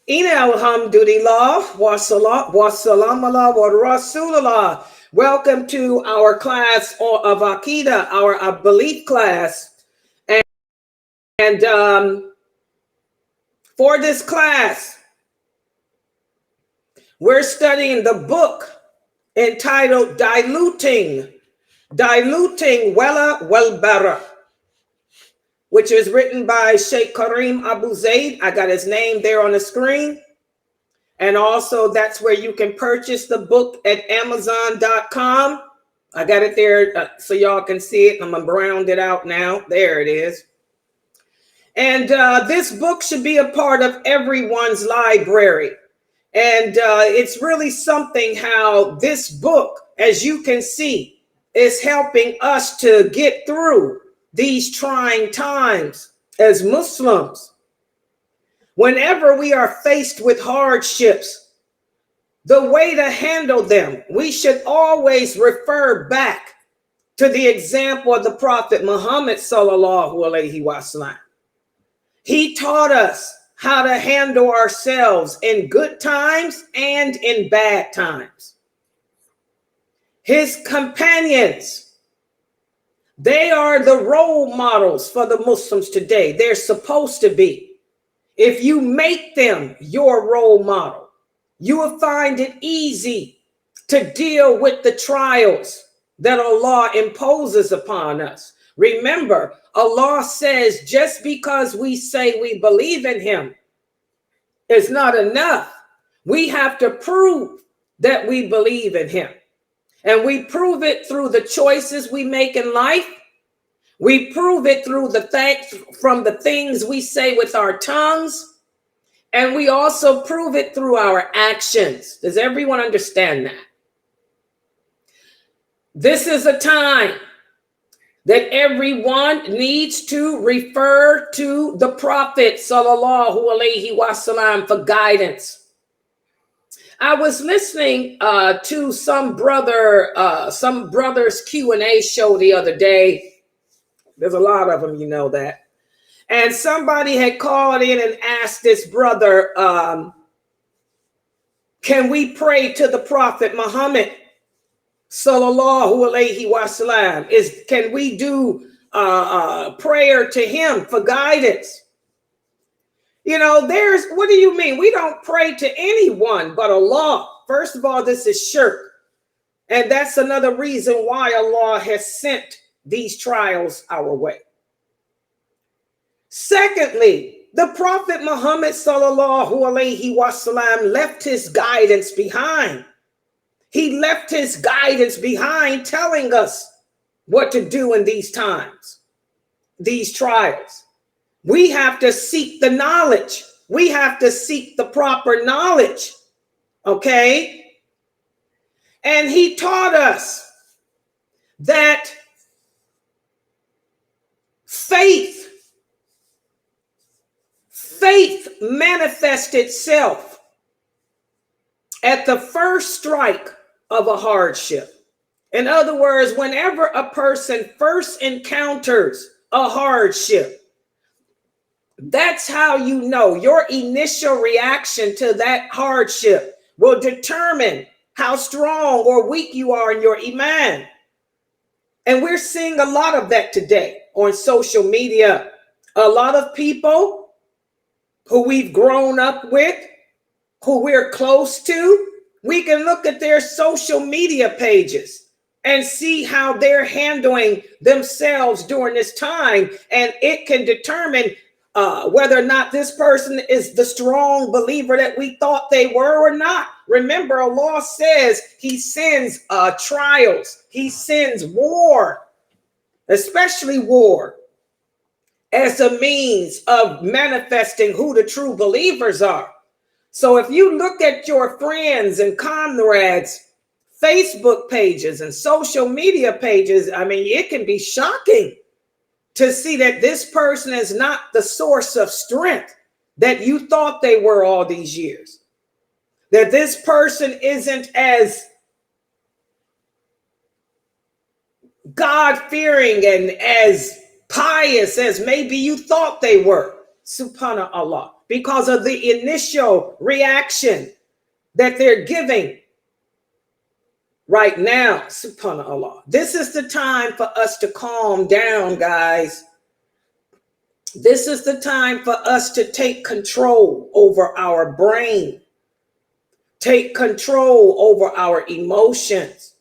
Ina alhamdulillah wa salam ala wa rasulullah. Welcome to our class of Aqidah, our belief class. And for this class, we're studying the book entitled Diluting Wala Wal Bara, which is written by Sheikh Kareem Abu Zaid. I got his name there on the screen. And also that's where you can purchase the book at Amazon.com. I got it there so y'all can see it. I'm gonna round it out now. There it is. And this book should be a part of everyone's library. And it's really something how this book, as you can see, is helping us to get through these trying times as Muslims. Whenever we are faced with hardships, the way to handle them, we should always refer back to the example of the Prophet Muhammad sallallahu alaihi wasallam. He taught us how to handle ourselves in good times and in bad times. His companions, they are the role models for the Muslims today. They're supposed to be. If you make them your role model, you will find it easy to deal with the trials that Allah imposes upon us. Remember, Allah says just because we say we believe in him is not enough. We have to prove that we believe in him. And we prove it through the choices we make in life. We prove it through from the things we say with our tongues. And we also prove it through our actions. Does everyone understand that? This is a time that everyone needs to refer to the Prophet sallallahu alaihi wasallam for guidance. I was listening to some brother's Q&A show the other day. There's a lot of them, you know that. And somebody had called in and asked this brother, can we pray to the Prophet Muhammad sallallahu alaihi wasallam? Can we do prayer to him for guidance? You know, what do you mean? We don't pray to anyone but Allah. First of all, this is shirk. And that's another reason why Allah has sent these trials our way. Secondly, the Prophet Muhammad sallallahu alaihi wasallam left his guidance behind. He left his guidance behind, telling us what to do in these times, these trials. We have to seek the knowledge. We have to seek the proper knowledge. Okay? And he taught us that faith manifests itself at the first strike of a hardship. In other words, whenever a person first encounters a hardship, that's how you know. Your initial reaction to that hardship will determine how strong or weak you are in your iman. And we're seeing a lot of that today on social media. A lot of people who we've grown up with, who we're close to, we can look at their social media pages and see how they're handling themselves during this time. And it can determine whether or not this person is the strong believer that we thought they were or not. Remember, Allah says he sends trials. He sends war, especially war, as a means of manifesting who the true believers are. So if you look at your friends and comrades' Facebook pages and social media pages, I mean, it can be shocking to see that this person is not the source of strength that you thought they were all these years. That this person isn't as God-fearing and as pious as maybe you thought they were. Subhanallah. because of the initial reaction that they're giving right now. Subhanallah. This is the time for us to calm down, guys. This is the time for us to take control over our brain, take control over our emotions.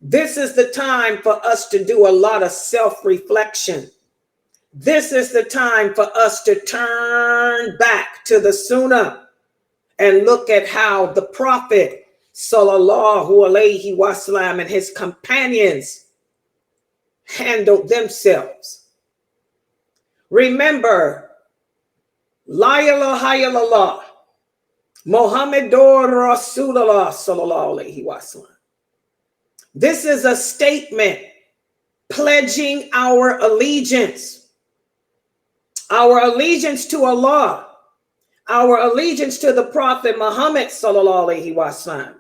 This is the time for us to do a lot of self-reflection. This is the time for us to turn back to the Sunnah and look at how the Prophet Sallallahu Alaihi Wasallam and his companions handled themselves. Remember, La ilaha illallah, Muhammadur Rasulullah Sallallahu Alaihi Wasallam. This is a statement pledging our allegiance to Allah, our allegiance to the Prophet Muhammad Sallallahu Alaihi Wasallam,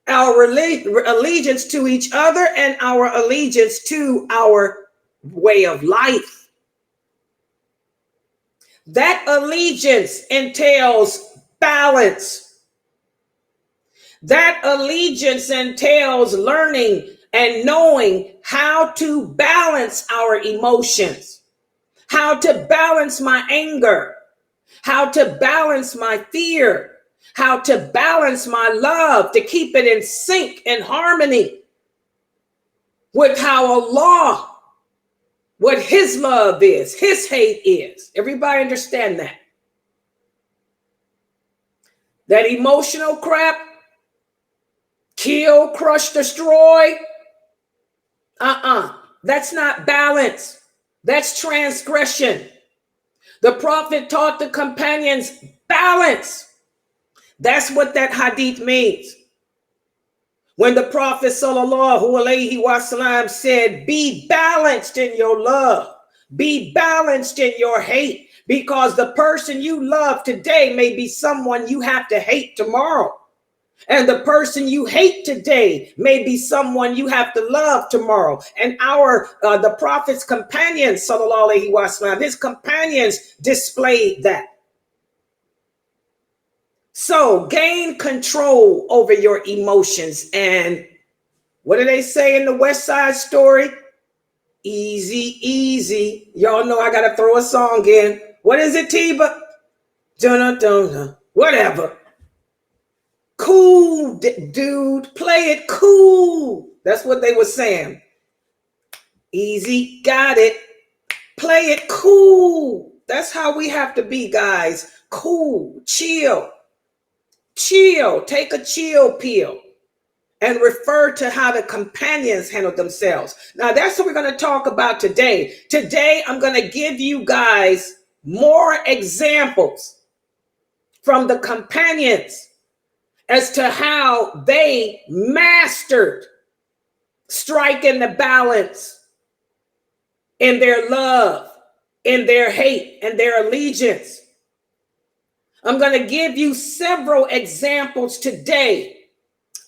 our allegiance to each other, and our allegiance to our way of life. That allegiance entails balance. That allegiance entails learning and knowing how to balance our emotions, how to balance my anger, how to balance my fear, how to balance my love, to keep it in sync and harmony with how Allah, what his love is, his hate is. Everybody understand that? That emotional crap, kill, crush, destroy. That's not balance. That's transgression. The Prophet taught the companions balance. That's what that hadith means. When the Prophet Sallallahu Alaihi Wasallam said, be balanced in your love, be balanced in your hate, because the person you love today may be someone you have to hate tomorrow. And the person you hate today may be someone you have to love tomorrow. And the Prophet's companions, Sallallahu Alaihi Wasallam, his companions displayed that. So gain control over your emotions. And what do they say in the West Side Story? Easy, easy. Y'all know I got to throw a song in. What is it, Tiba? Dun-dun-dun-dun. Whatever. Cool, dude. Play it cool. That's what they were saying. Easy, got it. Play it cool. That's how we have to be, guys. Cool, chill. Chill. Take a chill pill and refer to how the companions handled themselves. Now, that's what we're going to talk about today. Today, I'm going to give you guys more examples from the companions as to how they mastered striking the balance in their love, in their hate, and their allegiance. I'm going to give you several examples today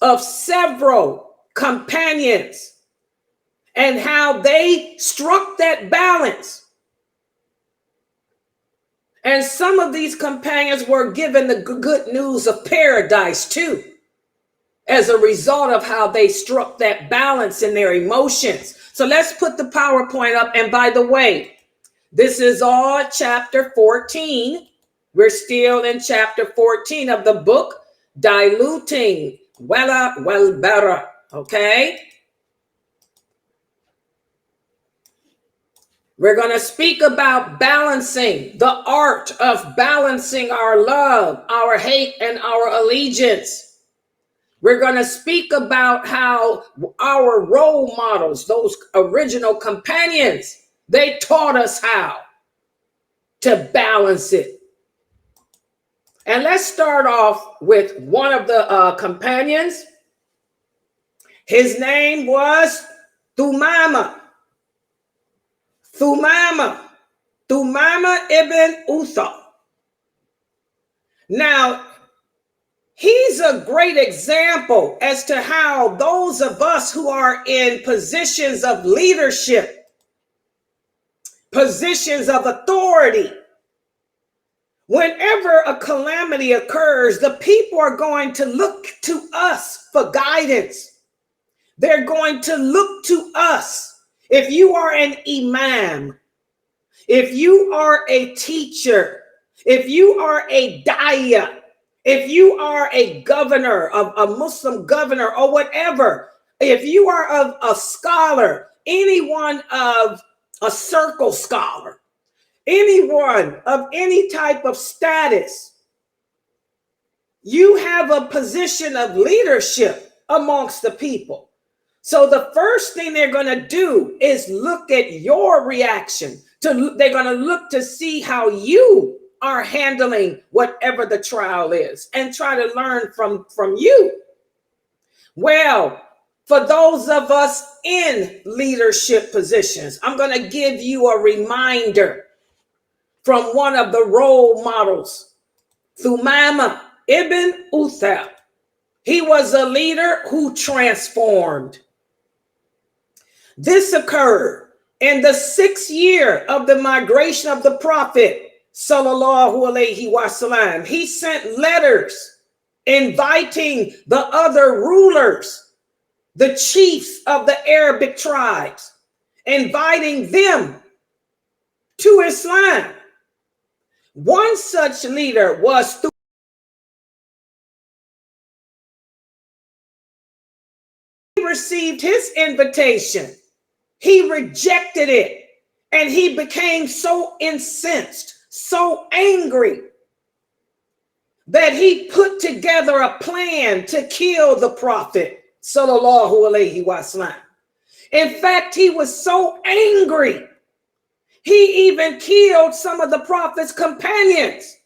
of several companions and how they struck that balance. And some of these companions were given the good news of paradise too, as a result of how they struck that balance in their emotions. So let's put the PowerPoint up. And by the way, this is all chapter 14. We're still in chapter 14 of the book, Diluting Wala Wal Bara. Okay? We're going to speak about balancing, the art of balancing our love, our hate, and our allegiance. We're going to speak about how our role models, those original companions, they taught us how to balance it. And let's start off with one of the companions. His name was Thuamamah ibn Uthal. Now, he's a great example as to how those of us who are in positions of leadership, positions of authority, Whenever a calamity occurs, the people are going to look to us for guidance. They're going to look to us. If you are an imam, if you are a teacher, if you are a dawah, if you are a governor, a Muslim governor or whatever, if you are a scholar, anyone of a circle scholar, anyone of any type of status, you have a position of leadership amongst the people. So the first thing they're going to do is look at your reaction. They're going to look to see how you are handling whatever the trial is and try to learn from you. Well, for those of us in leadership positions, I'm going to give you a reminder from one of the role models, Thuamamah ibn Uthal. He was a leader who transformed. This occurred in the 6th year of the migration of the Prophet, Sallallahu Alaihi Wasallam. He sent letters inviting the other rulers, the chiefs of the Arabic tribes, inviting them to Islam. One such leader was He received his invitation. He rejected it, and he became so incensed, so angry, that he put together a plan to kill the Prophet, Sallallahu Alaihi Wasallam. In fact, he was so angry, he even killed some of the Prophet's companions.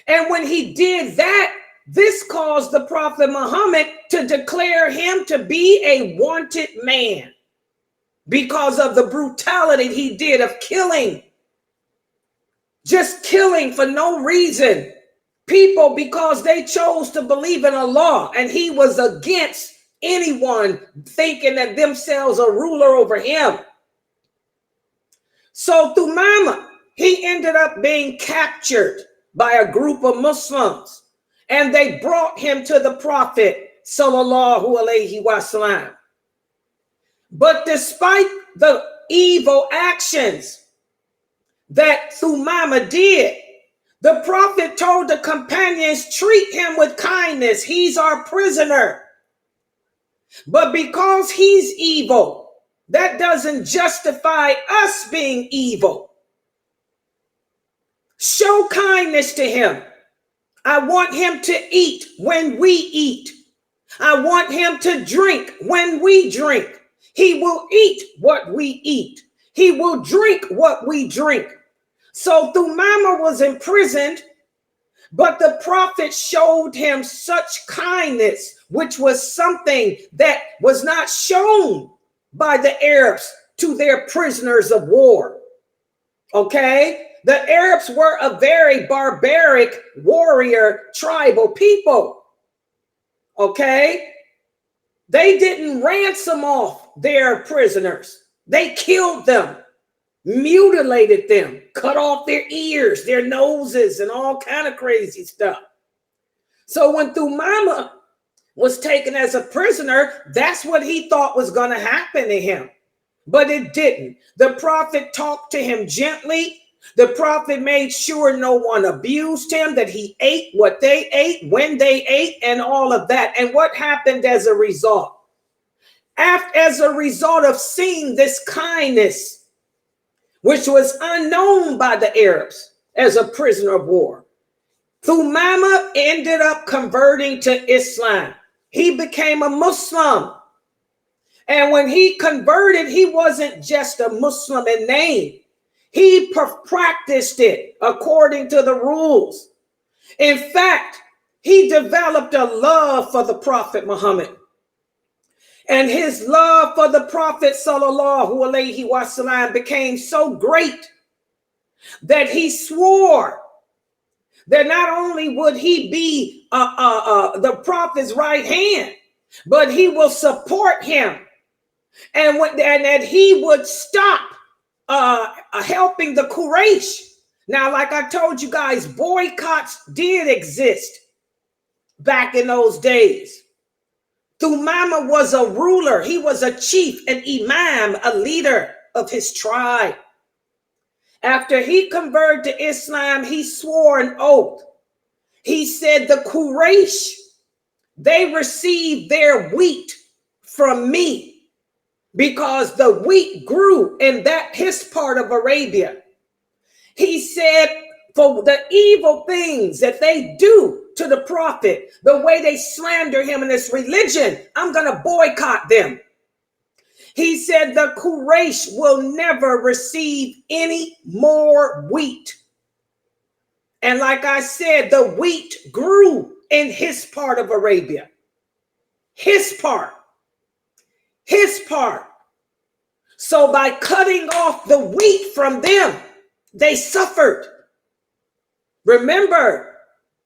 And when he did that, this caused the Prophet Muhammad to declare him to be a wanted man because of the brutality he did of killing, just killing for no reason, people because they chose to believe in Allah, and he was against anyone thinking that themselves a ruler over him. So Thuamamah, he ended up being captured by a group of Muslims, and they brought him to the Prophet, Sallallahu Alaihi Wasallam. But despite the evil actions that Thuamamah did, the Prophet told the companions, treat him with kindness. He's our prisoner. But because he's evil, that doesn't justify us being evil. Show kindness to him. I want him to eat when we eat. I want him to drink when we drink. He will eat what we eat. He will drink what we drink. So Thuamamah was imprisoned, but the Prophet showed him such kindness, which was something that was not shown by the Arabs to their prisoners of war. Okay? The Arabs were a very barbaric warrior tribal people. Okay? They didn't ransom off their prisoners. They killed them, mutilated them, cut off their ears, their noses, and all kind of crazy stuff. So when Thuamamah was taken as a prisoner, that's what he thought was going to happen to him. But it didn't. The Prophet talked to him gently. The Prophet made sure no one abused him, that he ate what they ate, when they ate, and all of that. And what happened as a result? As a result of seeing this kindness, which was unknown by the Arabs as a prisoner of war, Thuamamah ended up converting to Islam. He became a Muslim. And when he converted, he wasn't just a Muslim in name. He practiced it according to the rules. In fact, he developed a love for the Prophet Muhammad. And his love for the Prophet Sallallahu Alaihi Wasallam became so great that he swore that not only would he be the Prophet's right hand, but he will support him, and that he would stop helping the Quraysh Now, like I told you guys, boycotts did exist back in those days. Thuamamah was a ruler. He was a chief, an imam, a leader of his tribe. After he converted to Islam, he swore an oath. He said, the Quraysh, they received their wheat from me because the wheat grew in his part of Arabia. He said, for the evil things that they do to the prophet, the way they slander him in this religion, I'm going to boycott them. He said the Quraysh will never receive any more wheat. And like I said, the wheat grew in his part of Arabia. His part. His part. So by cutting off the wheat from them, they suffered. Remember,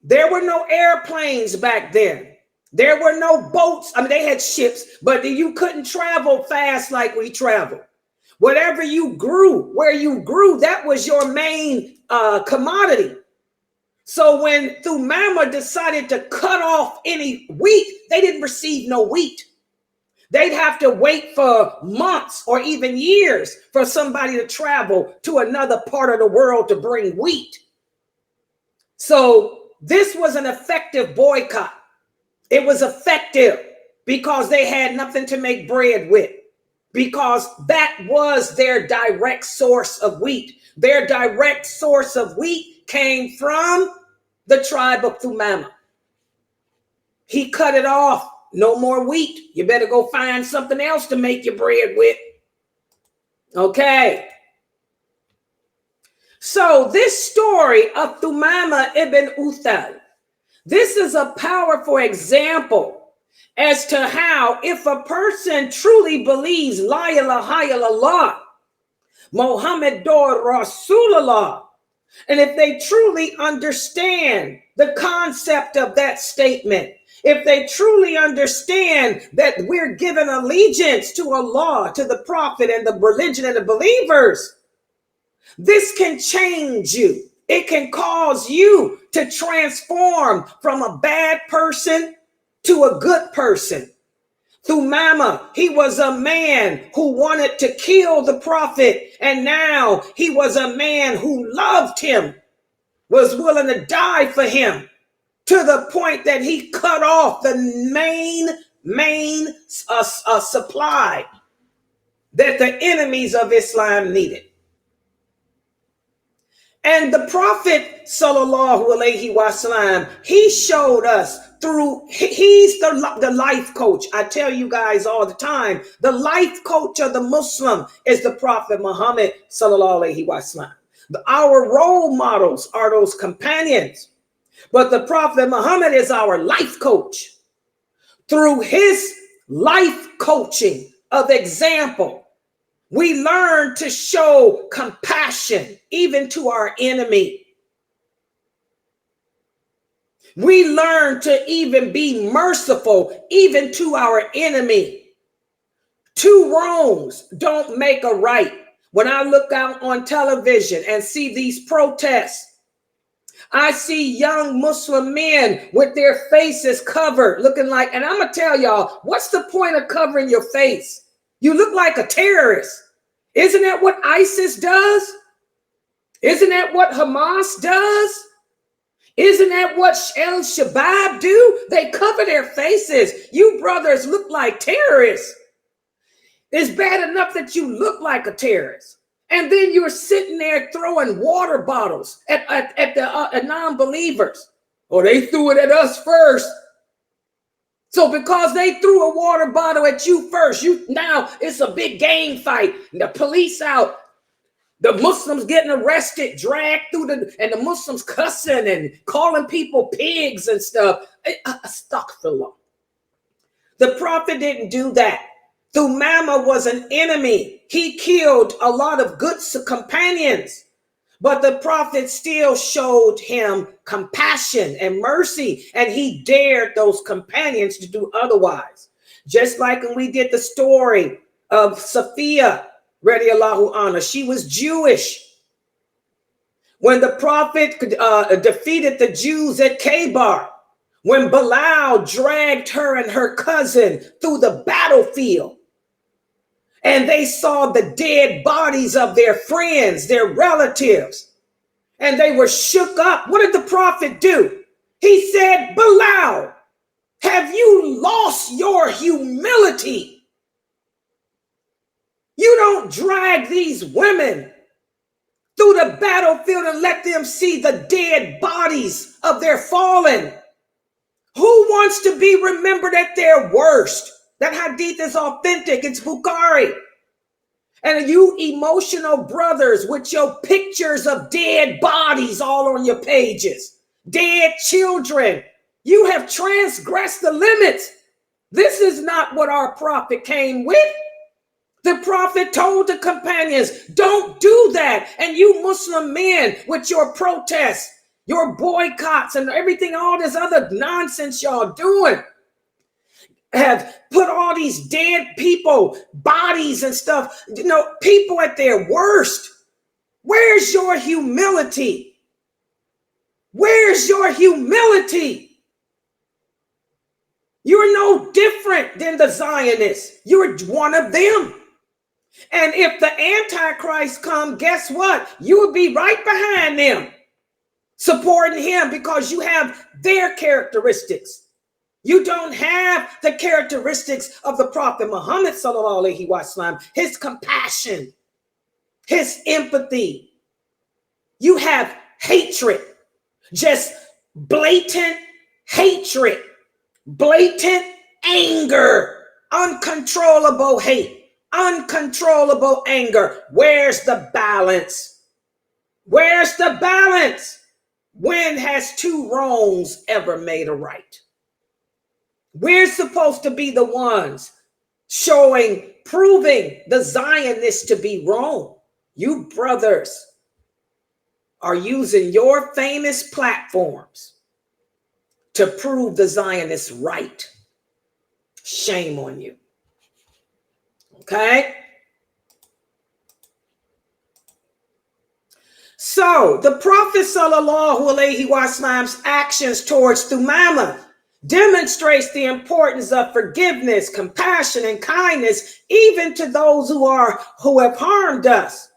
there were no airplanes back then. There were no boats. I mean, they had ships, but you couldn't travel fast like we travel. Whatever you grew, where you grew, that was your main commodity. So when Thuamamah decided to cut off any wheat, they didn't receive no wheat. They'd have to wait for months or even years for somebody to travel to another part of the world to bring wheat. So this was an effective boycott. It was effective because they had nothing to make bread with, because that was their direct source of wheat. Their direct source of wheat came from the tribe of Thuamamah. He cut it off. No more wheat. You better go find something else to make your bread with. Okay. So this story of Thuamamah ibn Uthal, this is a powerful example as to how if a person truly believes La ilaha illallah, Muhammadur Rasulullah, and if they truly understand the concept of that statement, if they truly understand that we're given allegiance to Allah, to the Prophet and the religion and the believers, this can change you. It can cause you to transform from a bad person to a good person. Thuamamah, he was a man who wanted to kill the Prophet, and now he was a man who loved him, was willing to die for him, to the point that he cut off the main supply that the enemies of Islam needed. And the Prophet sallallahu alaihi wasallam, he showed us through, he's the life coach. I tell you guys all the time, the life coach of the Muslim is the Prophet Muhammad sallallahu alaihi wasallam. Our role models are those companions, but the Prophet Muhammad is our life coach. Through his life coaching of example, we learn to show compassion even to our enemy. We learn to even be merciful even to our enemy. Two wrongs don't make a right. When I look out on television and see these protests, I see young Muslim men with their faces covered, looking like, and I'm going to tell y'all, what's the point of covering your face? You look like a terrorist. Isn't that what ISIS does? Isn't that what Hamas does? Isn't that what Al-Shabaab do? They cover their faces. You brothers look like terrorists. It's bad enough that you look like a terrorist, and then you're sitting there throwing water bottles at the non-believers. Or they threw it at us first. So because they threw a water bottle at you first, now it's a big gang fight. The police out, the Muslims getting arrested, dragged through and the Muslims cussing and calling people pigs and stuff. Astaghfirullah. The Prophet didn't do that. Thuamamah was an enemy. He killed a lot of good companions, but the Prophet still showed him compassion and mercy, and he dared those companions to do otherwise. Just like when we did the story of Safiya, radiallahu anha, she was Jewish. when the prophet defeated the Jews at Kabar, when Bilal dragged her and her cousin through the battlefield, and they saw the dead bodies of their friends, their relatives, and they were shook up. What did the prophet do? He said, Bilal, have you lost your humility? You don't drag these women through the battlefield and let them see the dead bodies of their fallen. Who wants to be remembered at their worst? That hadith is authentic. It's Bukhari. And you emotional brothers with your pictures of dead bodies all on your pages, dead children, you have transgressed the limits. This is not what our prophet came with. The prophet told the companions, don't do that. And you Muslim men with your protests, your boycotts and everything, all this other nonsense y'all doing, have put all these dead people, bodies and stuff, people at their worst. Where's your humility? Where's your humility? You're no different than the Zionists. You're one of them. And if the Antichrist come, guess what? You will be right behind them, supporting him, because you have their characteristics. You don't have the characteristics of the Prophet Muhammad sallallahu alaihi wasallam, his compassion, his empathy. You have hatred, just blatant hatred, blatant anger, uncontrollable hate, uncontrollable anger. Where's the balance? Where's the balance? When has two wrongs ever made a right? We're supposed to be the ones proving the Zionists to be wrong. You brothers are using your famous platforms to prove the Zionists right. Shame on you. Okay? So the Prophet sallallahu alaihi wasallam's actions towards Thuamamah demonstrates the importance of forgiveness, compassion, and kindness, even to those who have harmed us.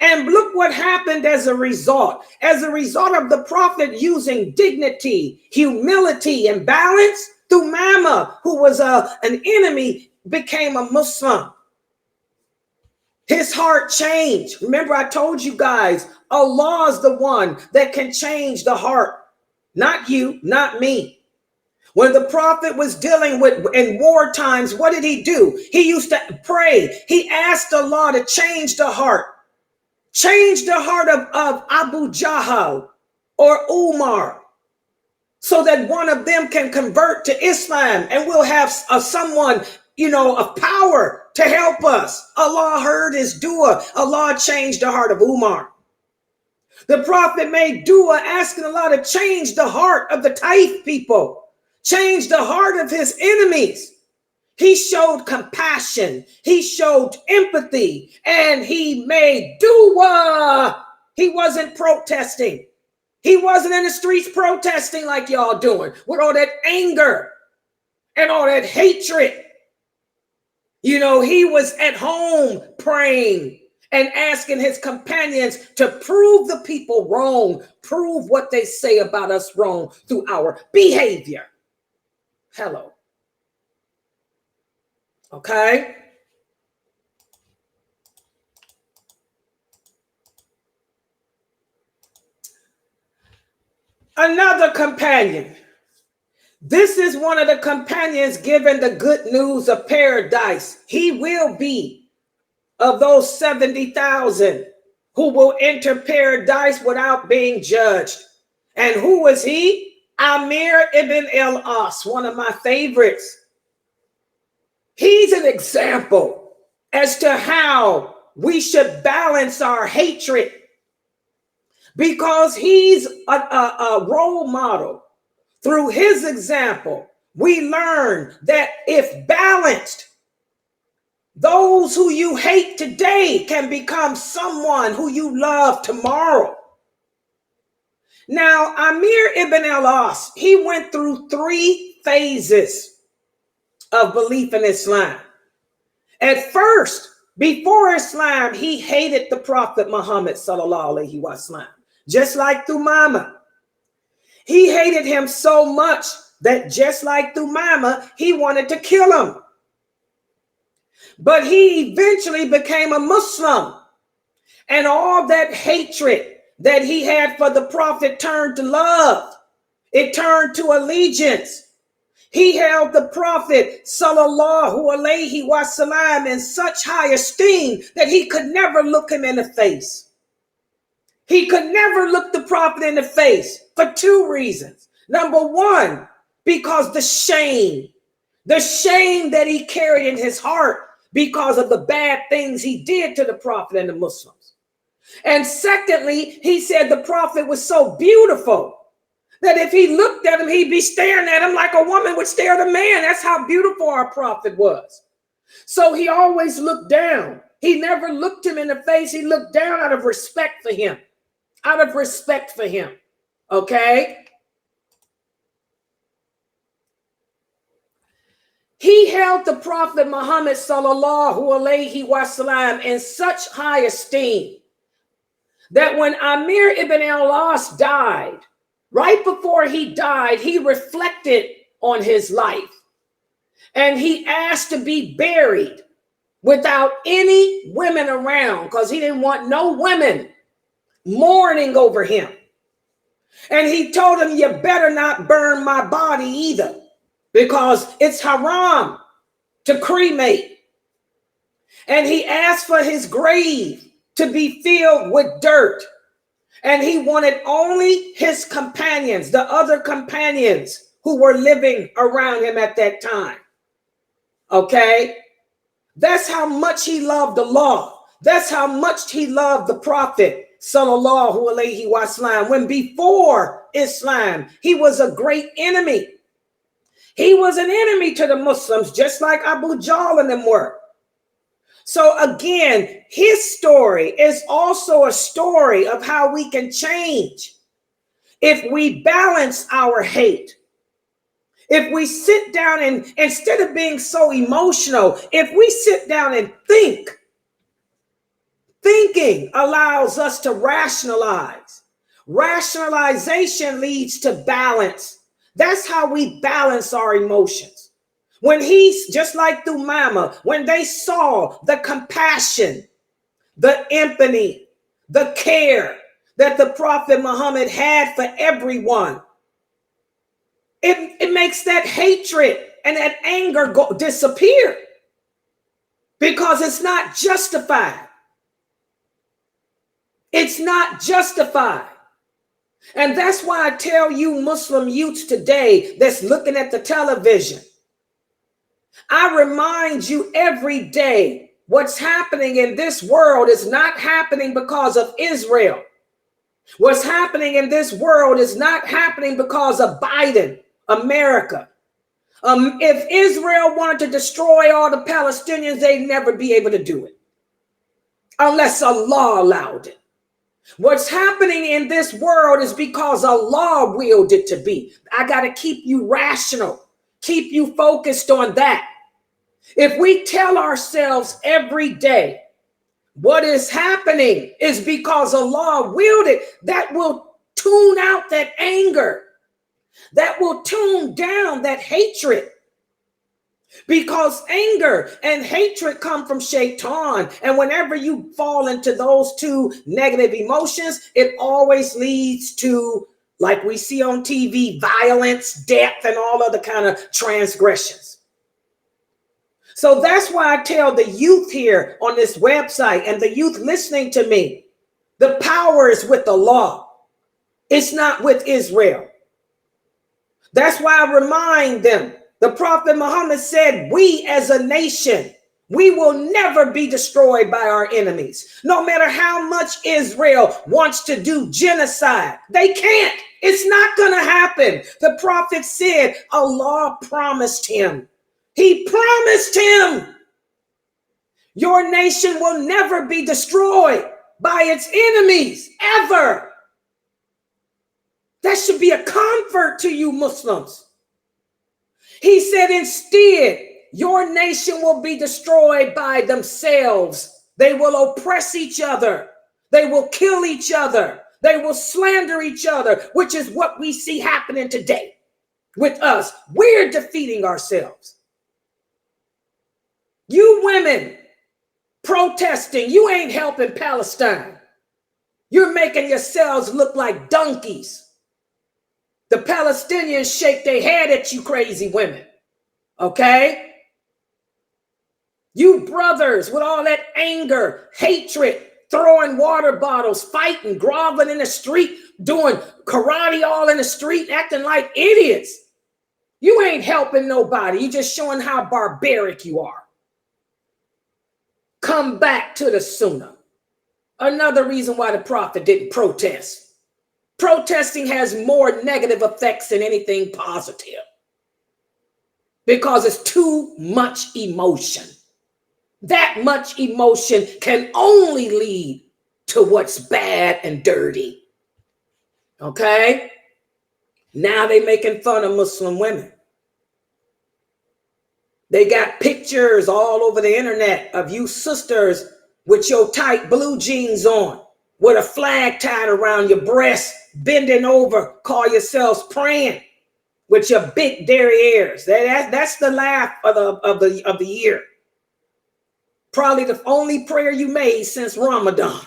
And look what happened as a result. As a result of the prophet using dignity, humility, and balance, Thuamamah, who was an enemy, became a Muslim. His heart changed. Remember, I told you guys, Allah is the one that can change the heart. Not you, not me. When the prophet was dealing with in war times, what did he do? He used to pray. He asked Allah to change the heart. Change the heart of Abu Jahl or Umar, so that one of them can convert to Islam and we'll have someone, of power to help us. Allah heard his dua. Allah changed the heart of Umar. The prophet made dua asking Allah to change the heart of the Taif people. Changed the heart of his enemies. He showed compassion. He showed empathy. And he made dua. He wasn't protesting. He wasn't in the streets protesting like y'all doing, with all that anger and all that hatred. He was at home praying and asking his companions to prove the people wrong, prove what they say about us wrong through our behavior. Hello. Okay. Another companion. This is one of the companions given the good news of paradise. He will be of those 70,000 who will enter paradise without being judged. And who was he? Amir ibn al-As, one of my favorites. He's an example as to how we should balance our hatred, because he's a role model. Through his example, we learn that if balanced, those who you hate today can become someone who you love tomorrow. Now, Amir ibn al-As, he went through 3 phases of belief in Islam. At first, before Islam, he hated the Prophet Muhammad sallallahu alaihi wasallam, just like Thuamamah. He hated him so much that just like Thuamamah, he wanted to kill him. But he eventually became a Muslim, and all that hatred that he had for the Prophet turned to love. It turned to allegiance. He held the Prophet sallallahu alaihi wasallam in such high esteem that he could never look him in the face. He could never look the Prophet in the face for 2 reasons. Number 1, because the shame that he carried in his heart because of the bad things he did to the Prophet and the Muslims. And secondly, he said the Prophet was so beautiful that if he looked at him, he'd be staring at him like a woman would stare at a man. That's how beautiful our Prophet was. So he always looked down. He never looked him in the face. He looked down out of respect for him. Out of respect for him. Okay? He held the Prophet Muhammad sallallahu alaihi wasallam in such high esteem that when Amir ibn al-As died, right before he died, he reflected on his life and he asked to be buried without any women around because he didn't want no women mourning over him. And he told him, you better not burn my body either because it's haram to cremate. And he asked for his grave to be filled with dirt. And he wanted only his companions, the other companions who were living around him at that time. Okay? That's how much he loved the law. That's how much he loved the Prophet sallallahu alaihi wasallam. When before Islam, he was a great enemy. He was an enemy to the Muslims, just like Abu Jahl and them were. So again, his story is also a story of how we can change if we balance our hate. If we sit down and instead of being so emotional, if we sit down and think, thinking allows us to rationalize. Rationalization leads to balance. That's how we balance our emotions. When he's just like Thuamamah, when they saw the compassion, the empathy, the care that the Prophet Muhammad had for everyone, it makes that hatred and that anger disappear because it's not justified. It's not justified. And that's why I tell you Muslim youths today that's looking at the television, I remind you every day what's happening in this world is not happening because of Israel. What's happening in this world is not happening because of Biden, America. If Israel wanted to destroy all the Palestinians, they'd never be able to do it unless Allah allowed it. What's happening in this world is because Allah willed it to be. I got to keep you rational, keep you focused on that. If we tell ourselves every day what is happening is because Allah willed it, that will tune out that anger. That will tune down that hatred. Because anger and hatred come from Shaitan. And whenever you fall into those 2 negative emotions, it always leads to, like we see on TV, violence, death, and all other kind of transgressions. So that's why I tell the youth here on this website and the youth listening to me, the power is with Allah. It's not with Israel. That's why I remind them. The Prophet Muhammad said, we as a nation, we will never be destroyed by our enemies. No matter how much Israel wants to do genocide, they can't. It's not going to happen. The Prophet said, Allah promised him. He promised him, your nation will never be destroyed by its enemies, ever. That should be a comfort to you Muslims. He said, instead, your nation will be destroyed by themselves. They will oppress each other. They will kill each other. They will slander each other, which is what we see happening today with us. We're defeating ourselves. You women protesting, you ain't helping Palestine. You're making yourselves look like donkeys. The Palestinians shake their head at you crazy women, okay? You brothers with all that anger, hatred, throwing water bottles, fighting, groveling in the street, doing karate all in the street, acting like idiots. You ain't helping nobody. You just showing how barbaric you are. Come back to the Sunnah. Another reason why the Prophet didn't protest. Protesting has more negative effects than anything positive because it's too much emotion. That much emotion can only lead to what's bad and dirty. Okay? Now they're making fun of Muslim women. They got pictures all over the internet of you sisters with your tight blue jeans on, with a flag tied around your breast, bending over, call yourselves praying with your big derrieres. That's the laugh of the year. Probably the only prayer you made since Ramadan.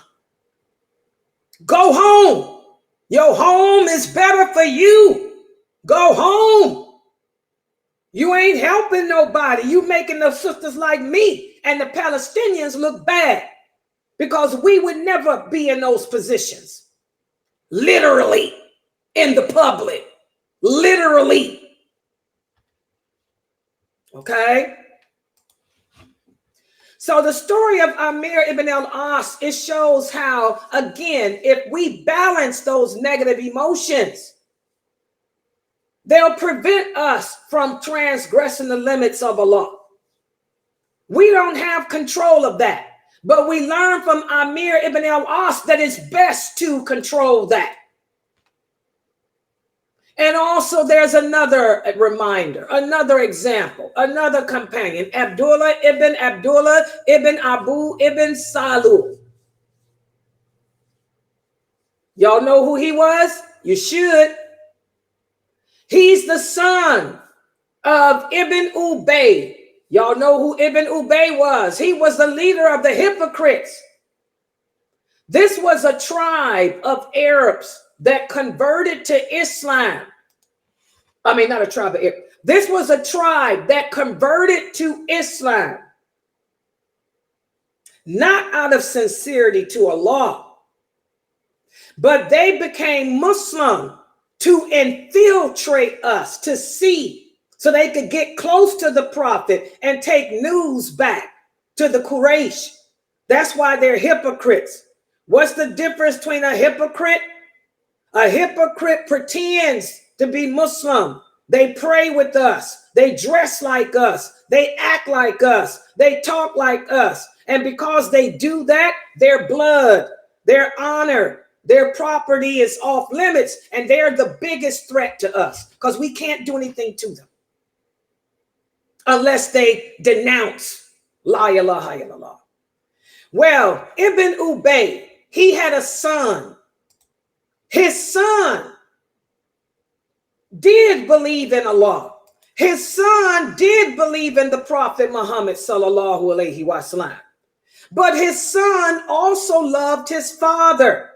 Go home. Your home is better for you. Go home. You ain't helping nobody. You making the sisters like me and the Palestinians look bad because we would never be in those positions. Literally in the public. Literally. Okay? So the story of Amir ibn al-As, it shows how, again, if we balance those negative emotions, they'll prevent us from transgressing the limits of Allah. We don't have control of that, but we learn from Amir ibn al-As that it's best to control that. And also there's another reminder, another example, another companion, Abdullah ibn Abu ibn Salool. Y'all know who he was? You should. He's the son of Ibn Ubay. Y'all know who Ibn Ubay was. He was the leader of the hypocrites. This was a tribe of Arabs that converted to Islam. I mean, not a tribe of Arabs. This was a tribe that converted to Islam. Not out of sincerity to Allah, but they became Muslim to infiltrate us, to see, so they could get close to the Prophet and take news back to the Quraysh. That's why they're hypocrites. What's the difference between a hypocrite? A hypocrite pretends to be Muslim. They pray with us. They dress like us. They act like us. They talk like us. And because they do that, their blood, their honor, their property is off limits, and they're the biggest threat to us because we can't do anything to them unless they denounce La ilaha illallah. Well, Ibn Ubay, he had a son. His son did believe in Allah. His son did believe in the Prophet Muhammad sallallahu alaihi wasallam. But his son also loved his father.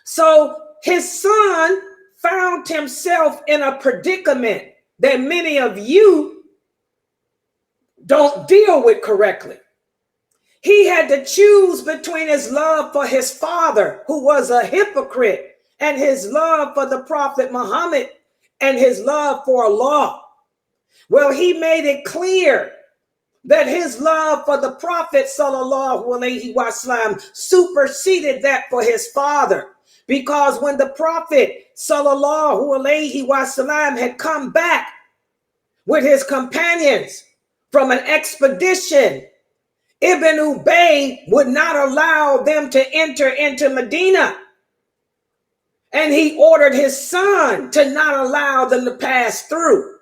So his son found himself in a predicament that many of you don't deal with correctly. He had to choose between his love for his father, who was a hypocrite, and his love for the Prophet Muhammad and his love for Allah. Well, he made it clear that his love for the Prophet sallallahu alaihi wasallam superseded that for his father. Because when the Prophet sallallahu alaihi wasallam had come back with his companions from an expedition, Ibn Ubay would not allow them to enter into Medina. And he ordered his son to not allow them to pass through.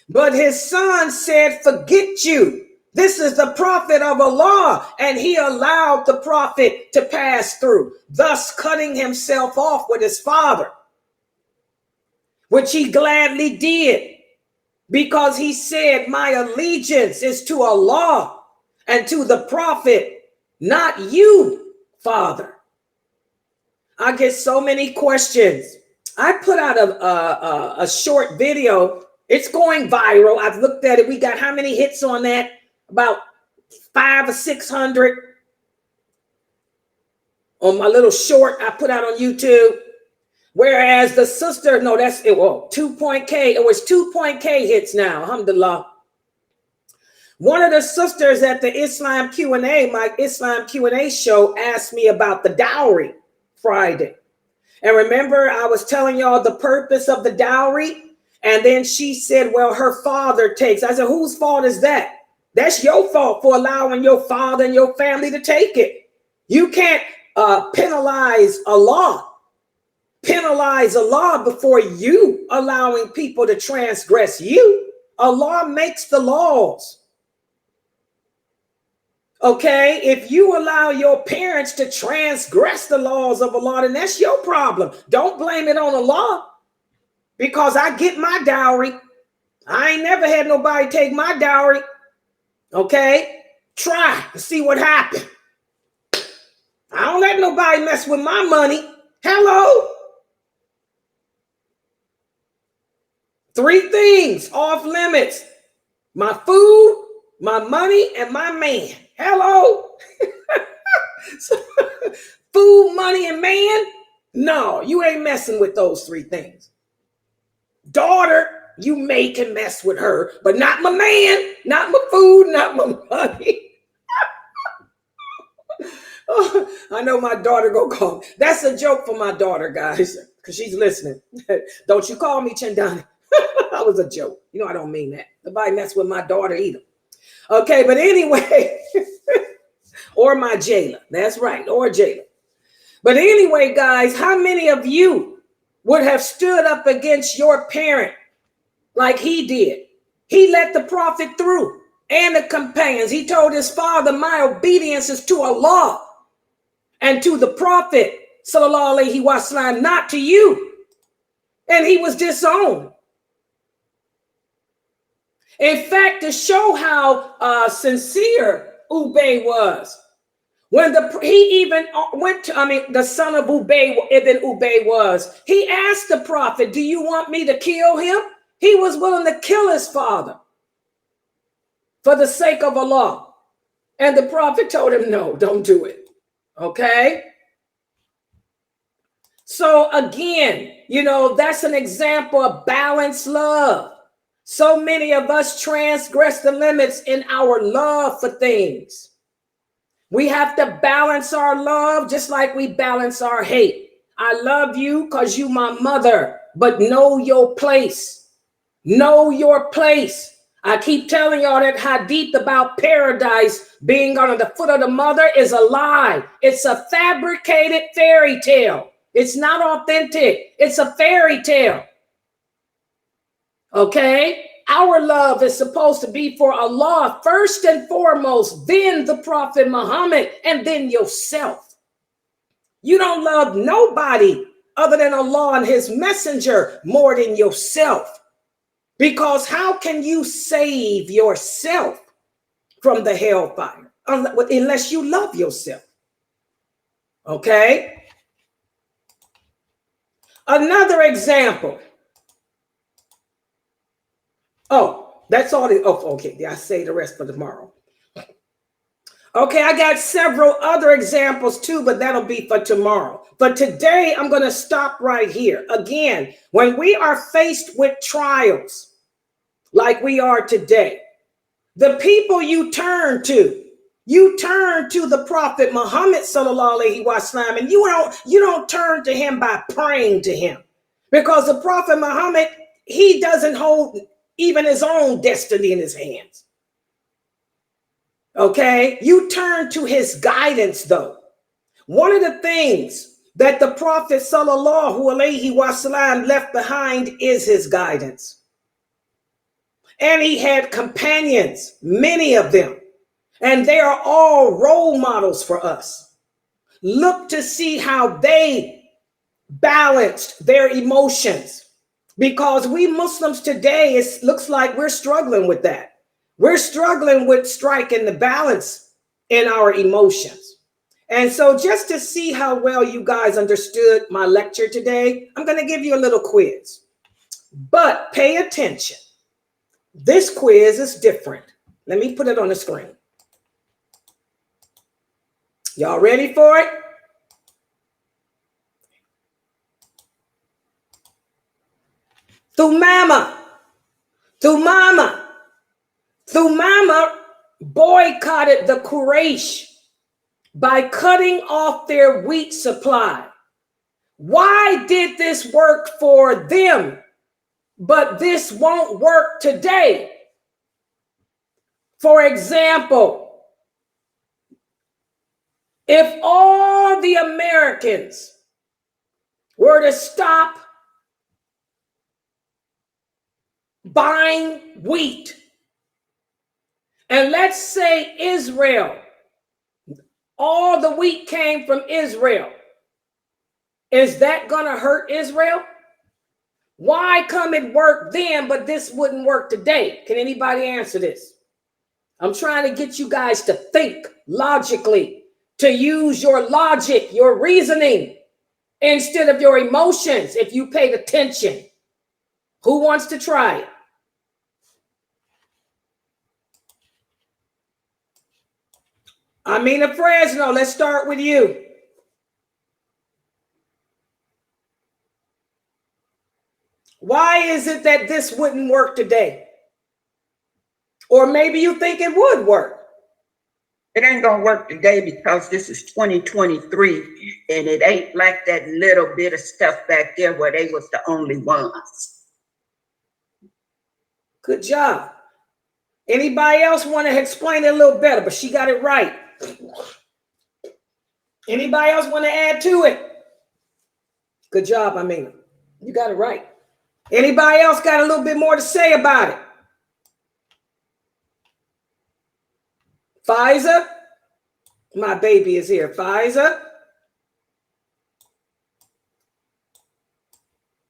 But his son said, forget you. This is the prophet of Allah. And he allowed the prophet to pass through, thus cutting himself off with his father, which he gladly did, because he said, my allegiance is to Allah and to the prophet, not you, father. I get so many questions. I put out a short video. It's going viral. I've looked at it. We got how many hits on that? About 500 or 600 on my little short I put out on YouTube. Whereas the sister, no, that's it. Well, 2.K. It was 2.K hits now. Alhamdulillah. One of the sisters at the Islam Q&A, my Islam Q&A show, asked me about the dowry Friday. And remember, I was telling y'all the purpose of the dowry. And then she said, well, her father takes. I said, whose fault is that? That's your fault for allowing your father and your family to take it. You can't penalize Allah. Penalize Allah before you allowing people to transgress you. Allah makes the laws. Okay, if you allow your parents to transgress the laws of Allah, then that's your problem. Don't blame it on Allah, because I get my dowry. I ain't never had nobody take my dowry. Okay, try to see what happened. I don't let nobody mess with my money. Hello. 3 things off limits: my food, my money, and my man. Hello. Food, money, and man? No, you ain't messing with those 3 things. Daughter, you may can mess with her, but not my man, not my food, not my money. Oh, I know my daughter go call me. That's a joke for my daughter, guys, because she's listening. Don't you call me Chandani. That was a joke. You know I don't mean that. Nobody mess with my daughter either. Okay, but anyway, or my jailer. That's right, or jailer. But anyway, guys, how many of you would have stood up against your parent like he did? He let the prophet through and the companions. He told his father, my obedience is to Allah and to the prophet, sallallahu alaihi wasallam, not to you. And he was disowned. In fact, to show how sincere Ubay was, when he even went to, the son of Ubay ibn Ubay was, he asked the prophet, do you want me to kill him? He was willing to kill his father for the sake of Allah. And the prophet told him, no, don't do it. Okay? So again, that's an example of balanced love. So many of us transgress the limits in our love for things. We have to balance our love just like we balance our hate. I love you because you my mother, but know your place. Know your place. I keep telling y'all that hadith about paradise being under the foot of the mother is a lie. It's a fabricated fairy tale. It's not authentic. It's a fairy tale. Okay? Our love is supposed to be for Allah first and foremost, then the Prophet Muhammad, and then yourself. You don't love nobody other than Allah and his messenger more than yourself. Because how can you save yourself from the hellfire unless you love yourself? Okay? Another example. Oh, that's all. Okay. I'll say the rest for tomorrow. Okay, I got several other examples too, but that'll be for tomorrow. But today, I'm going to stop right here. Again, when we are faced with trials like we are today, the people you turn to the Prophet Muhammad sallallahu alaihi wasallam, and you don't turn to him by praying to him, because the Prophet Muhammad, he doesn't hold even his own destiny in his hands. Okay, you turn to his guidance though. One of the things that the Prophet sallallahu alaihi wasallam left behind is his guidance. And he had companions, many of them, and they are all role models for us. Look to see how they balanced their emotions, because we Muslims today, it looks like we're struggling with that. We're struggling with striking the balance in our emotions. And so just to see how well you guys understood my lecture today, I'm going to give you a little quiz. But pay attention. This quiz is different. Let me put it on the screen. Y'all ready for it? Thuamamah boycotted the Quraysh by cutting off their wheat supply. Why did this work for them, but this won't work today? For example, if all the Americans were to stop buying wheat, and let's say Israel, all the wheat came from Israel, is that going to hurt Israel? Why come it worked then, but this wouldn't work today? Can anybody answer this? I'm trying to get you guys to think logically, to use your logic, your reasoning, instead of your emotions, if you paid attention. Who wants to try it? Amina Fresno, let's start with you. Why is it that this wouldn't work today? Or maybe you think it would work. It ain't gonna work today because this is 2023 and it ain't like that little bit of stuff back there where they was the only ones. Good job. Anybody else want to explain it a little better? But she got it right. Anybody else want to add to it? Good job, Amina. You got it right. Anybody else got a little bit more to say about it? Pfizer? My baby is here. Pfizer?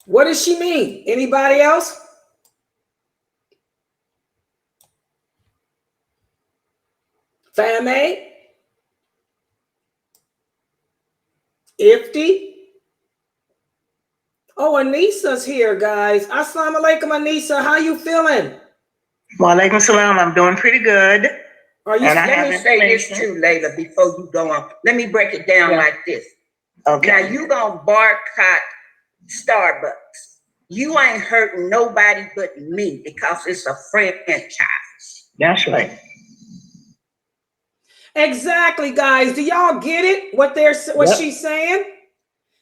What does she mean? Anybody else? Fame? Ifti? Oh, Anissa's here, guys. Assalamu alaikum, Anissa. How you feeling? Walaikum salam. I'm doing pretty good. Are you? Let me say this too, Layla, before you go on. Let me break it down like this. Okay. Now you gonna boycott Starbucks. You ain't hurting nobody but me because it's a franchise. That's right. Exactly, guys. Do y'all get it? What she's saying?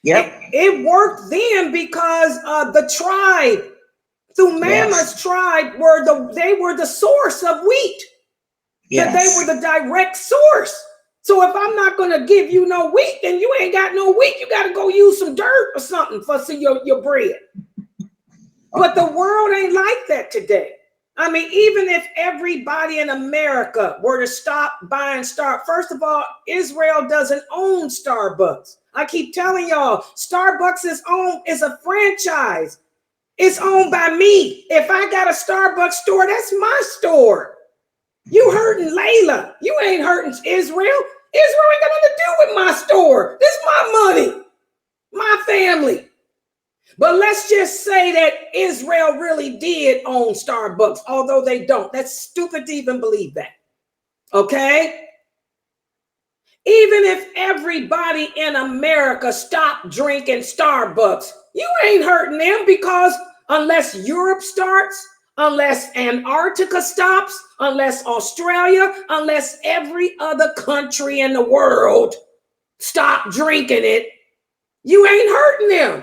Yep. It worked then because the tribe, Thuamamah's tribe, were the source of wheat. Yes. That they were the direct source. So if I'm not going to give you no wheat, then you ain't got no wheat. You got to go use some dirt or something for your bread. But the world ain't like that today. I mean, even if everybody in America were to stop buying first of all, Israel doesn't own Starbucks. I keep telling y'all, Starbucks is a franchise. It's owned by me. If I got a Starbucks store, that's my store. You hurting Layla. You ain't hurting Israel. Israel ain't got nothing to do with my store. This is my money, my family. But let's just say that Israel really did own Starbucks, although they don't. That's stupid to even believe that. Okay? Even if everybody in America stopped drinking Starbucks, you ain't hurting them, because unless Europe starts, unless Antarctica stops, unless Australia, unless every other country in the world stop drinking it, you ain't hurting them.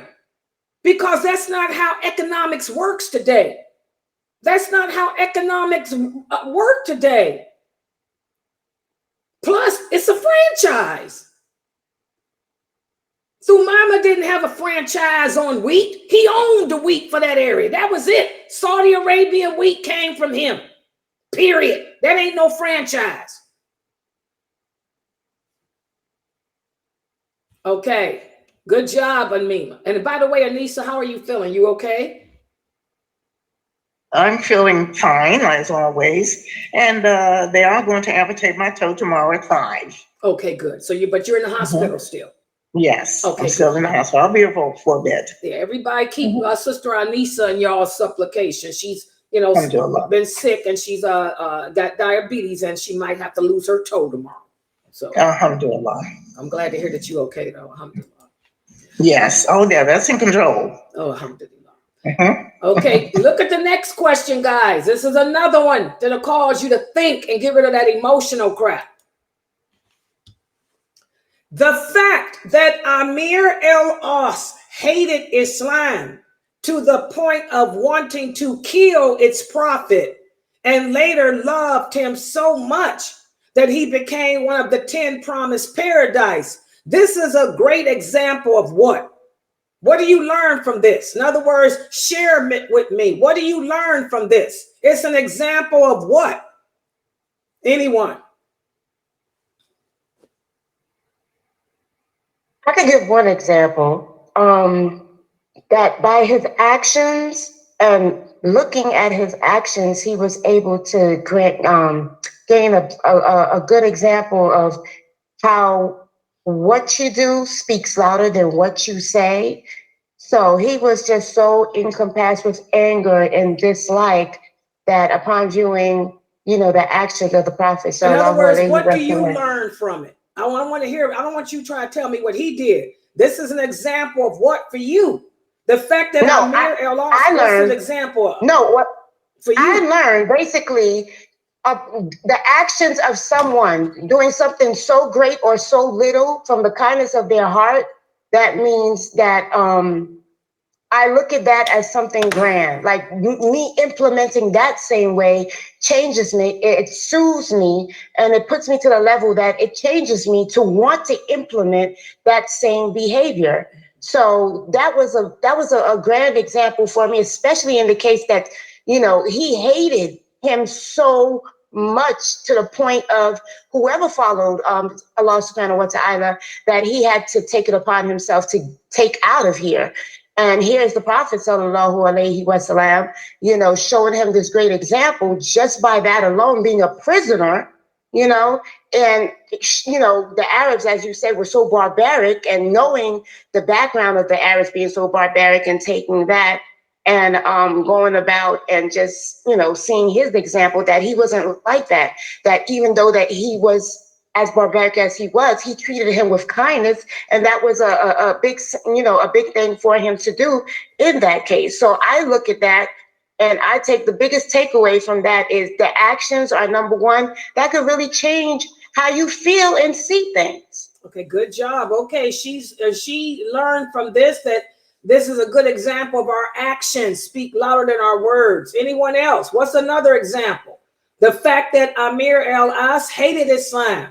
Because that's not how economics works today. That's not how economics work today. Plus, it's a franchise. Thuamamah didn't have a franchise on wheat. He owned the wheat for that area. That was it. Saudi Arabian wheat came from him. Period. That ain't no franchise. Okay. Good job, Anima. And by the way, Anissa, how are you feeling? You okay? I'm feeling fine, as always. And they are going to amputate my toe tomorrow at 5. Okay, good. So but you're in the hospital still. Yes, Okay, I'm still in the hospital. I'll be here for a bit. Yeah, everybody keep our sister Anissa in y'all supplication. She's, been sick and she's got diabetes and she might have to lose her toe tomorrow. So Alhamdulillah. I'm glad to hear that you're okay though. Alhamdulillah. Yes. Oh, yeah, that's in control. Oh, alhamdulillah. Okay, look at the next question, guys. This is another one that'll cause you to think and get rid of that emotional crap. The fact that Amir al-As hated Islam to the point of wanting to kill its prophet and later loved him so much that he became one of the 10 promised paradise. This is a great example of what? What do you learn from this? In other words, share it with me. What do you learn from this? It's an example of what? Anyone? I could give one example, that by his actions and looking at his actions, he was able to gain a good example of how what you do speaks louder than what you say. So he was just so encompassed with anger and dislike that upon viewing, the actions of the Prophet. In other words, what do you learn from it? I want to hear. I don't want you to try to tell me what he did. This is an example of what for you? The fact that Amir al-As was an example of. No, what for you? I learned basically the actions of someone doing something so great or so little from the kindness of their heart. That means that I look at that as something grand. Like me implementing that same way changes me. It soothes me, and it puts me to the level that it changes me to want to implement that same behavior. So that was a grand example for me, especially in the case that, he hated him so much to the point of whoever followed Allah subhanahu wa ta'ala, that he had to take it upon himself to take out of here. And here's the Prophet sallallahu alaihi wasallam, showing him this great example just by that alone, being a prisoner, and, the Arabs, as you said, were so barbaric, and knowing the background of the Arabs being so barbaric and taking that and going about and just, seeing his example that he wasn't like that, that even though that he was as barbaric as he was, he treated him with kindness. And that was a big thing for him to do in that case. So I look at that and I take the biggest takeaway from that is the actions are number one. That could really change how you feel and see things. Okay, good job. Okay, she learned from this that this is a good example of our actions speak louder than our words. Anyone else? What's another example? The fact that Amir al-As hated Islam.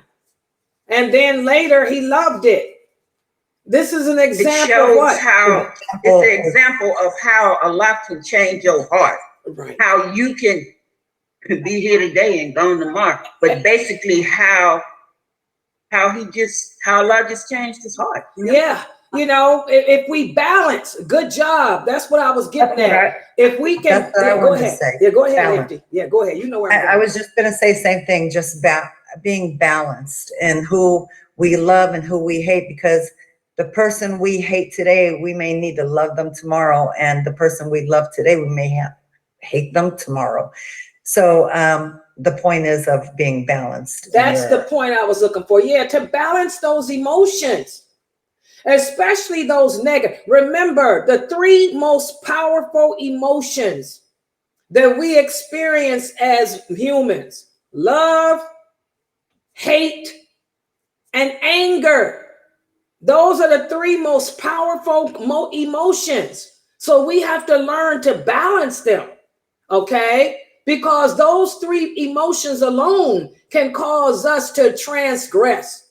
And then later he loved it. This is an example of what? It's an example of how Allah can change your heart. Right. How you can be here today and gone tomorrow. But basically how Allah just changed his heart. Yeah. If we balance, good job. That's what I was getting at. If we can, go ahead. Yeah, go ahead, Empty. Yeah, go ahead. You know where I was just going to say same thing, just being balanced in who we love and who we hate, because the person we hate today, we may need to love them tomorrow. And the person we love today, we may hate them tomorrow. So the point is of being balanced. That's the point I was looking for. Yeah, to balance those emotions, especially those negative. Remember, the 3 most powerful emotions that we experience as humans: love, hate, and anger. Those are the 3 most powerful emotions. So we have to learn to balance them, okay? Because those 3 emotions alone can cause us to transgress.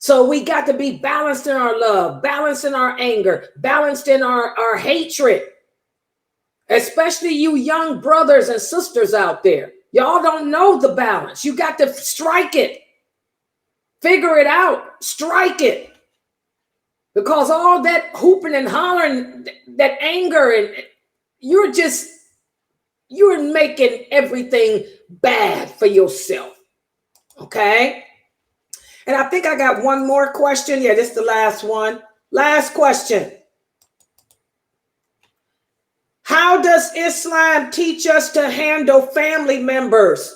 So we got to be balanced in our love, balanced in our anger, balanced in our hatred. Especially you young brothers and sisters out there. Y'all don't know the balance. You got to strike it. Figure it out. Strike it. Because all that hooping and hollering, that anger, and you're making everything bad for yourself. Okay? And I think I got one more question. Yeah, this is the last one. Last question. How does Islam teach us to handle family members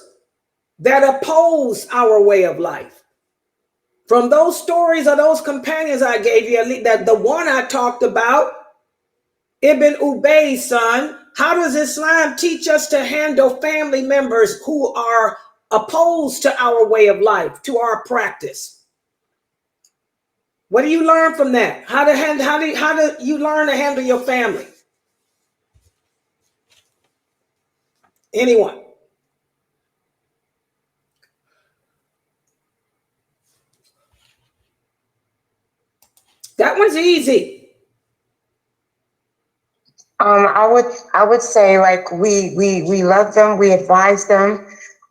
that oppose our way of life? From those stories of those companions I gave you, that the one I talked about, Ibn Ubay's son, how does Islam teach us to handle family members who are opposed to our way of life, to our practice? What do you learn from that? How do you learn to handle your family? Anyone? That one's easy. I would say, like, we love them, we advise them,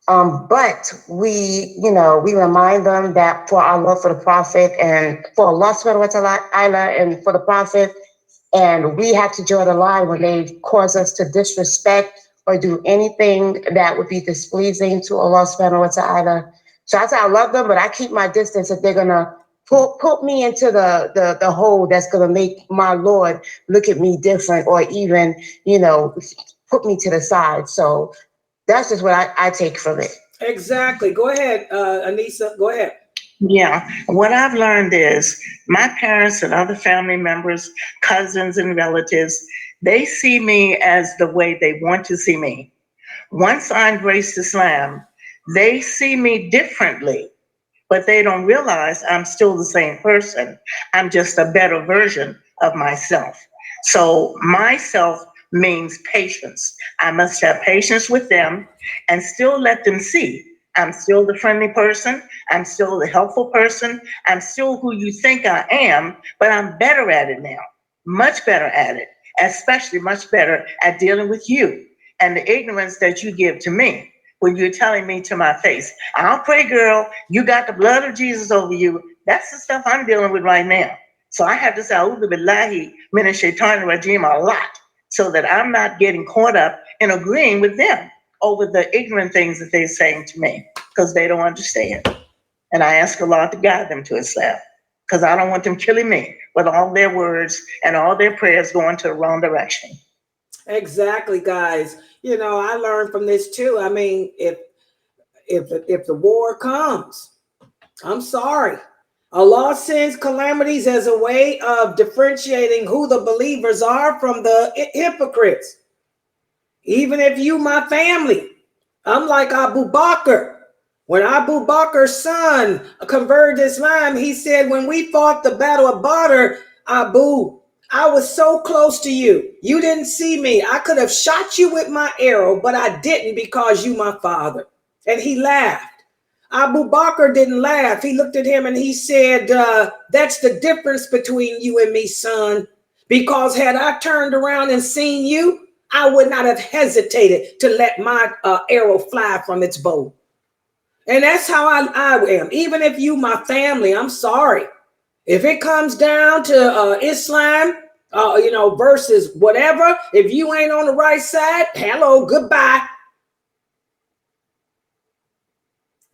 but we remind them that for our love for the Prophet and for Allah subhanahu wa ta'ala and for the Prophet, and we have to draw the line when they cause us to disrespect or do anything that would be displeasing to Allah subhanahu wa ta'ala. So I say I love them, but I keep my distance if they're gonna put me into the hole that's gonna make my Lord look at me different, or even, put me to the side. So that's just what I take from it. Exactly. Go ahead, Anissa. Go ahead. Yeah, what I've learned is my parents and other family members, cousins and relatives, they see me as the way they want to see me. Once I embraced Islam, they see me differently, but they don't realize I'm still the same person. I'm just a better version of myself. So myself means patience. I must have patience with them and still let them see I'm still the friendly person. I'm still the helpful person. I'm still who you think I am, but I'm better at it now, much better at it, especially much better at dealing with you and the ignorance that you give to me when you're telling me to my face, I'll pray, girl, you got the blood of Jesus over you. That's the stuff I'm dealing with right now. So I have to say, A'udhu billahi minash shaitanir rajim a lot, so that I'm not getting caught up in agreeing with them over the ignorant things that they're saying to me, because they don't understand. And I ask Allah to guide them to Islam, because I don't want them killing me with all their words and all their prayers going to the wrong direction. Exactly, guys. You know, I learned from this too. I mean, if the war comes, I'm sorry. Allah sends calamities as a way of differentiating who the believers are from the hypocrites. Even if you, my family, I'm like Abu Bakr. When Abu Bakr's son converted Islam, he said, when we fought the Battle of Badr, Abu, I was so close to you. You didn't see me. I could have shot you with my arrow, but I didn't because you my father. And he laughed. Abu Bakr didn't laugh. He looked at him and he said, that's the difference between you and me, son. Because had I turned around and seen you, I would not have hesitated to let my arrow fly from its bow. And that's how I am. Even if you, my family, I'm sorry. If it comes down to Islam, versus whatever, if you ain't on the right side, hello, goodbye.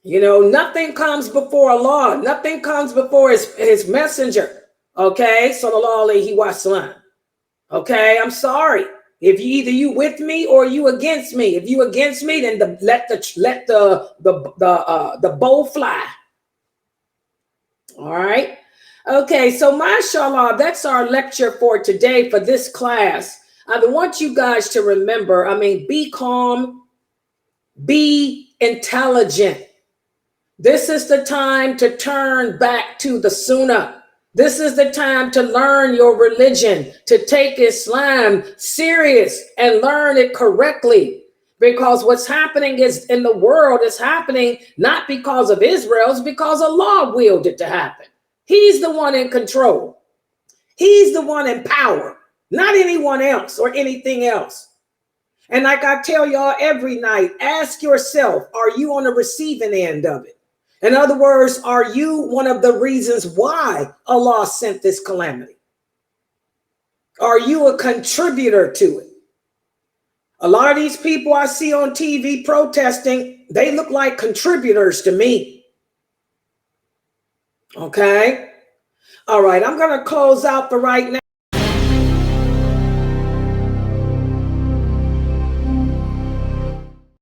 You know, nothing comes before Allah. Nothing comes before his messenger. Okay, sallallahu alaihi wasallam. Okay, I'm sorry. If you with me or you against me. If you against me, then let the bow fly. All right. Okay, so mashallah, that's our lecture for today for this class. I want you guys to remember, be calm, be intelligent. This is the time to turn back to the Sunnah. This is the time to learn your religion, to take Islam serious and learn it correctly. Because what's happening is in the world is happening not because of Israel, it's because Allah willed it to happen. He's the one in control. He's the one in power, not anyone else or anything else. And like I tell y'all every night, ask yourself, are you on the receiving end of it? In other words, are you one of the reasons why Allah sent this calamity? Are you a contributor to it? A lot of these people I see on TV protesting, they look like contributors to me. Okay. All right. I'm going to close out for right now.